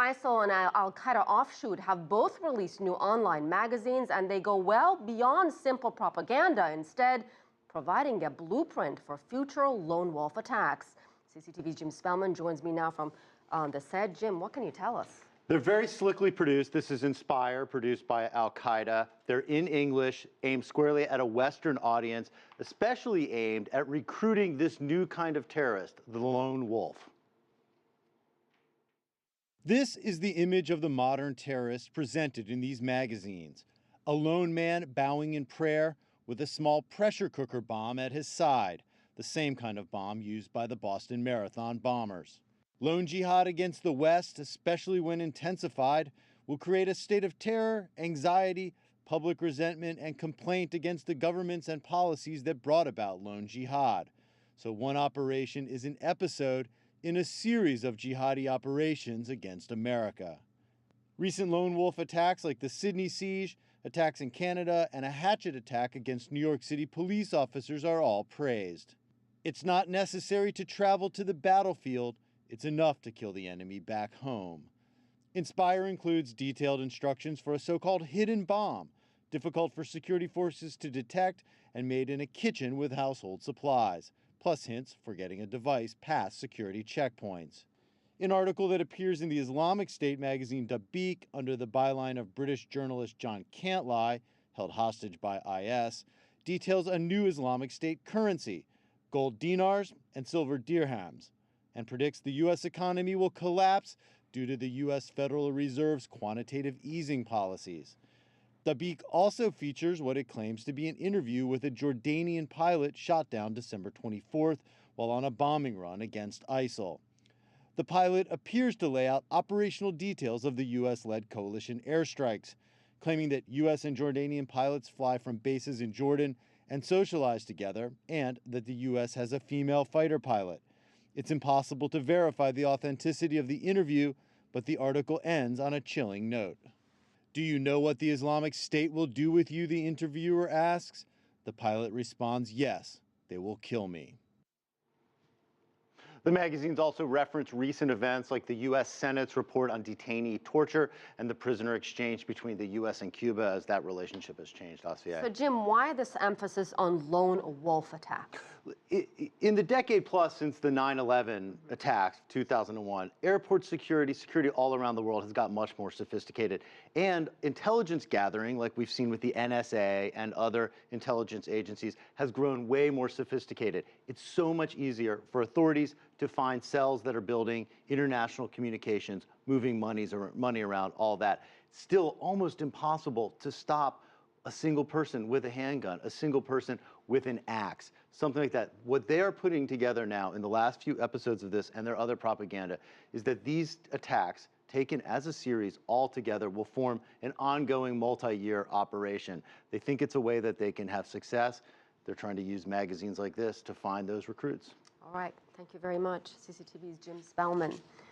ISIL and al-Qaeda offshoot have both released new online magazines, and they go well beyond simple propaganda, instead providing a blueprint for future lone wolf attacks. CCTV's Jim Spellman joins me now from the set. Jim, what can you tell us? They're very slickly produced. This is Inspire, produced by Al-Qaeda. They're in English, aimed squarely at a Western audience, especially aimed at recruiting this new kind of terrorist, the lone wolf. This is the image of the modern terrorist presented in these magazines. A lone man bowing in prayer with a small pressure cooker bomb at his side, the same kind of bomb used by the Boston Marathon bombers. Lone jihad against the West, especially when intensified, will create a state of terror, anxiety, public resentment, and complaint against the governments and policies that brought about lone jihad. So one operation is an episode in a series of jihadi operations against America. Recent lone wolf attacks like the Sydney siege, attacks in Canada, and a hatchet attack against New York City police officers are all praised. It's not necessary to travel to the battlefield. It's enough to kill the enemy back home. Inspire includes detailed instructions for a so-called hidden bomb, difficult for security forces to detect and made in a kitchen with household supplies, plus hints for getting a device past security checkpoints. An article that appears in the Islamic State magazine Dabiq under the byline of British journalist John Cantley, held hostage by IS, details a new Islamic State currency, gold dinars and silver dirhams, and predicts the U.S. economy will collapse due to the U.S. Federal Reserve's quantitative easing policies. Dabiq also features what it claims to be an interview with a Jordanian pilot shot down December 24th while on a bombing run against ISIL. The pilot appears to lay out operational details of the U.S.-led coalition airstrikes, claiming that U.S. and Jordanian pilots fly from bases in Jordan and socialize together, and that the U.S. has a female fighter pilot. It's impossible to verify the authenticity of the interview, but the article ends on a chilling note. "Do you know what the Islamic State will do with you?" the interviewer asks. The pilot responds, "Yes, they will kill me." The magazines also reference recent events like the U.S. Senate's report on detainee torture and the prisoner exchange between the U.S. and Cuba as that relationship has changed. Asiya. So, Jim, why this emphasis on lone wolf attacks? In the decade plus since the 9/11 attacks, 2001, airport security all around the world has got much more sophisticated. And intelligence gathering, like we've seen with the NSA and other intelligence agencies, has grown way more sophisticated. It's so much easier for authorities to find cells that are building international communications, moving money around, all that. Still almost impossible to stop a single person with a handgun, a single person with an axe, something like that. What they are putting together now in the last few episodes of this and their other propaganda is that these attacks, taken as a series all together, will form an ongoing multi-year operation. They think it's a way that they can have success. They're trying to use magazines like this to find those recruits. All right. Thank you very much. CCTV's Jim Spellman.